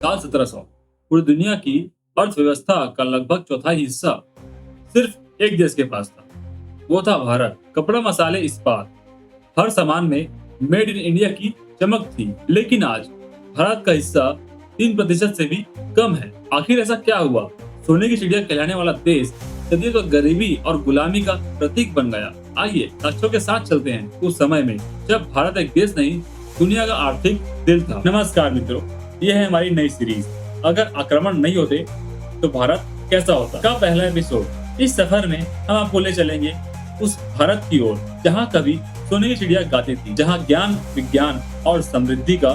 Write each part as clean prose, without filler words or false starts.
साल 1700 पूरी दुनिया की अर्थव्यवस्था का लगभग चौथाई हिस्सा सिर्फ एक देश के पास था। वो था भारत। कपड़ा, मसाले, इस्पात, हर सामान में मेड इन इंडिया की चमक थी। लेकिन आज भारत का हिस्सा 3% से भी कम है। आखिर ऐसा क्या हुआ? सोने की चिड़िया कहलाने वाला देश सदियों तक गरीबी और गुलामी का प्रतीक बन गया। आइए तथ्यों के साथ चलते हैं उस समय में जब भारत एक देश नहीं, दुनिया का आर्थिक दिल था। नमस्कार मित्रों, यह है हमारी नई सीरीज अगर आक्रमण नहीं होते तो भारत कैसा होता का पहला एपिसोड। इस सफर में हम आपको ले चलेंगे उस भारत की ओर जहाँ कभी सोने की चिड़िया गाती थी, जहाँ ज्ञान, विज्ञान और समृद्धि का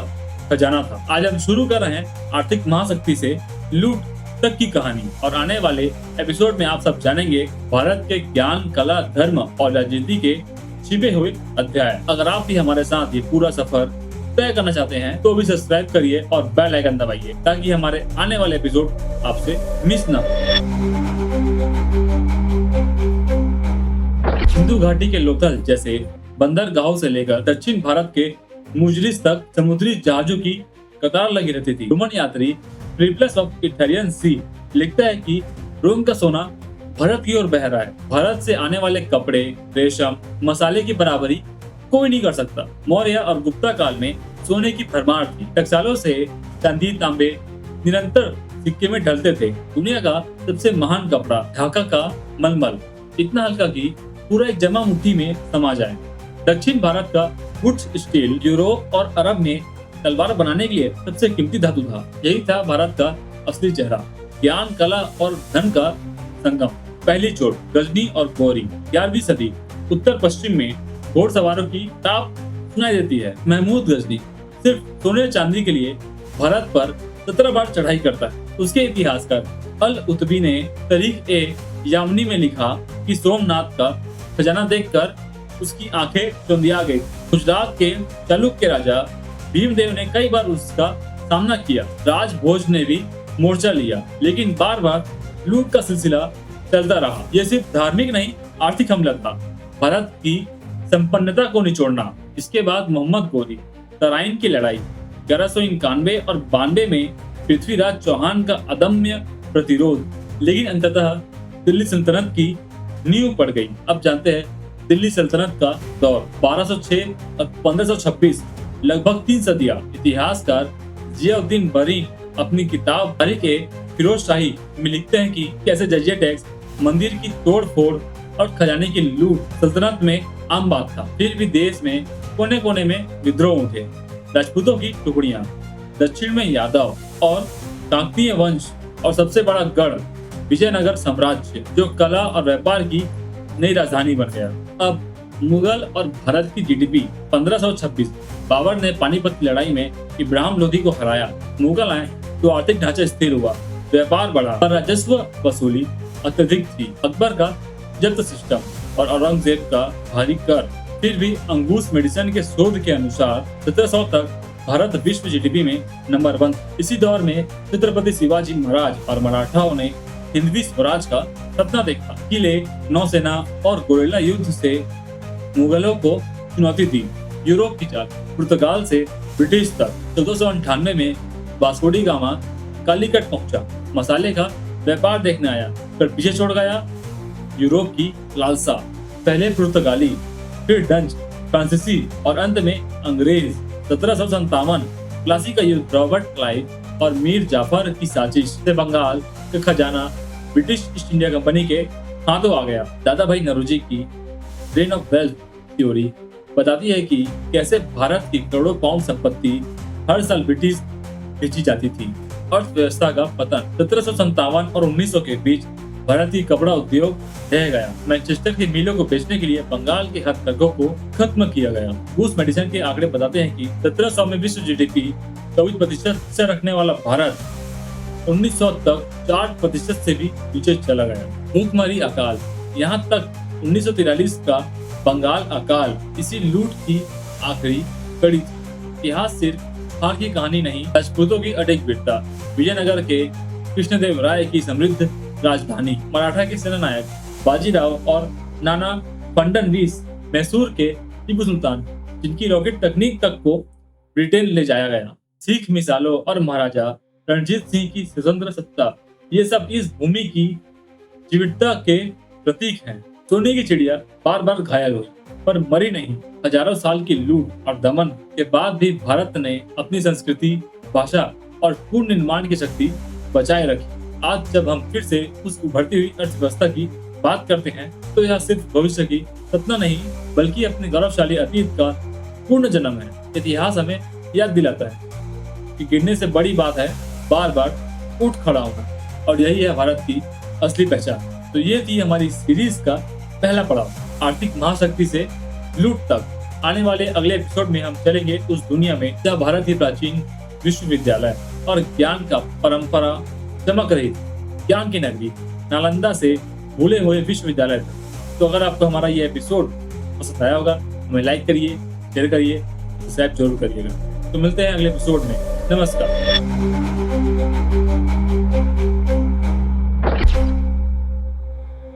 खजाना था। आज हम शुरू कर रहे हैं आर्थिक महाशक्ति से लूट तक की कहानी, और आने वाले एपिसोड में आप सब जानेंगे भारत के ज्ञान, कला, धर्म और राजनीति के छिपे हुए अध्याय। अगर आप भी हमारे साथ ये पूरा सफर तय करना चाहते हैं तो भी सब्सक्राइब करिए और बेल आइकन दबाइए ताकि हमारे आने वाले एपिसोड आपसे मिस ना हो। सिंधु घाटी के लोथल जैसे बंदरगाहों से लेकर दक्षिण भारत के मुजरिस तक समुद्री जहाजों की कतार लगी रहती थी। रोमन यात्री ट्रिपल्स ऑफ इथेरियन सी लिखता है कि रोम का सोना भारत की ओर बह रहा है। भारत से आने वाले कपड़े, रेशम, मसाले की बराबरी कोई नहीं कर सकता। मौर्य और गुप्ता काल में सोने की भरमार थी। टकसालों से चांदी, तांबे निरंतर सिक्के में ढलते थे। दुनिया का सबसे महान कपड़ा ढाका का मलमल इतना हल्का कि पूरा एक जमा मुट्ठी में समा जाए। दक्षिण भारत का वुड्स स्टील यूरोप और अरब में तलवार बनाने के लिए सबसे कीमती धातु था। यही था भारत का असली चेहरा, ज्ञान, कला और धन का संगम। पहली चोट गजनी और गौरी। 11वीं सदी उत्तर पश्चिम में घोड़सवारों की ताप सुनाई देती है। महमूद गजनी सिर्फ सोने चांदी के लिए भारत पर 17 बार चढ़ाई करता है। उसके इतिहासकार अल उतबी ने तारीख ए यामनी में लिखा कि सोमनाथ का खजाना देखकर उसकी आंखें चौंधिया गई। गुजरात के चालुक्य राजा भीमदेव ने कई बार उसका सामना किया। राजभोज ने भी मोर्चा लिया, लेकिन बार बार लूट का सिलसिला चलता रहा। यह सिर्फ धार्मिक नहीं, आर्थिक हमला था, भारत की संपन्नता को निचोड़ना। इसके बाद मोहम्मद गोरी, तराइन की लड़ाई 1191 और 92 में पृथ्वीराज चौहान का अदम्य प्रतिरोध, लेकिन अंततः दिल्ली सल्तनत की नींव पड़ गई। अब जानते हैं दिल्ली सल्तनत का दौर 1206 और 1526, लगभग 3 सदियां। इतिहासकार जियाउद्दीन बरीन अपनी किताब तारीख-ए-फिरोज शाही में लिखते हैं कि कैसे जजिया टैक्स, मंदिर की तोड़-फोड़ और खजाने की लूट सल्तनत में आम बात था। फिर भी देश में कोने कोने में विद्रोह उठे। राजपूतों की टुकड़ियां, दक्षिण में यादव और काकतीय वंश, और सबसे बड़ा गढ़ विजयनगर साम्राज्य जो कला और व्यापार की नई राजधानी बन गया। अब मुगल और भारत की जीडीपी 1526। बाबर ने पानीपत की लड़ाई में इब्राहिम लोधी को हराया। मुगल आए तो आर्थिक ढांचा स्थिर हुआ, व्यापार बढ़ा, पर राजस्व वसूली अत्यधिक थी। अकबर का जब्त सिस्टम और औरंगजेब का भारी कर। फिर भी अंगूस मेडिसन के शोध के अनुसार 1700 तक भारत विश्व जीडीपी में नंबर 1। इसी दौर में छत्रपति शिवाजी महाराज और मराठाओं ने हिंदवी स्वराज का सपना देखा। किले, नौसेना और गोरिल्ला युद्ध से मुगलों को चुनौती दी। यूरोप की चाल पुर्तगाल से ब्रिटिश तक। 1498 में वास्को डी गामा कालीकट पहुंचा, मसाले का व्यापार देखने आया, पर पीछे छोड़ गया यूरोप की लालसा। पहले पुर्तगाली, फिर डच, फ्रांसीसी और अंत में अंग्रेज। 1757 प्लासी का युद्ध, रॉबर्ट क्लाइव और मीर जाफर की साजिश से बंगाल का खजाना ब्रिटिश ईस्ट इंडिया कंपनी के हाथों आ गया। दादा भाई नौरोजी की रेन ऑफ वेल्थ थ्योरी बताती है कि कैसे भारत की करोड़ों पाउंड संपत्ति हर साल ब्रिटिश बेची जाती थी। अर्थव्यवस्था का पतन 1757 और 1900 के बीच भारतीय कपड़ा उद्योग रह गया। मैनचेस्टर की मिलों को बेचने के लिए बंगाल के हथकरघों को खत्म किया गया। बूस मेडिसन के आंकड़े बताते हैं कि 1700 में विश्व जीडीपी 24% से रखने वाला भारत 1900 तक 4% से भी नीचे चला गया। भूखमरी, अकाल, यहाँ तक 1943 का बंगाल अकाल इसी लूट की आखिरी कड़ी थी। इतिहास सिर्फ हार की कहानी नहीं, राजपूतों की अडिग वीरता, विजयनगर के कृष्णदेव राय की समृद्ध राजधानी, मराठा के सेनानायक बाजीराव और नाना फडणवीस, मैसूर के टीपू सुल्तान, जिनकी रॉकेट तकनीक तक को ब्रिटेन ले जाया गया, सिख मिसालों और महाराजा रणजीत सिंह की स्वतंत्र सत्ता, ये सब इस भूमि की जीवितता के प्रतीक हैं। सोने की चिड़िया बार बार घायल हुई पर मरी नहीं। हजारों साल की लूट और दमन के बाद भी भारत ने अपनी संस्कृति, भाषा और पुनर्निर्माण की शक्ति बचाए रखी। आज जब हम फिर से उस उभरती हुई अर्थव्यवस्था की बात करते हैं तो यह सिर्फ भविष्य की सपना नहीं बल्कि अपने गौरवशाली अतीत का पूर्ण जन्म है। इतिहास हमें याद दिलाता है कि गिरने से बड़ी बात है बार बार उठ खड़ा होना, और यही है भारत की असली पहचान। तो ये थी हमारी सीरीज का पहला पड़ाव, आर्थिक महाशक्ति से लूट तक। आने वाले अगले एपिसोड में हम चलेंगे उस दुनिया में जहाँ भारत ही प्राचीन विश्वविद्यालय और ज्ञान का परंपरा चमक रही थी। ज्ञान की नगरी नालंदा से भूले हुए विश्वविद्यालय तक। तो अगर आपको हमारा ये एपिसोड पसंद आया होगा, हमें लाइक करिए, शेयर करिए, सब्सक्राइब जरूर करिएगा। तो मिलते हैं अगले एपिसोड में। नमस्कार।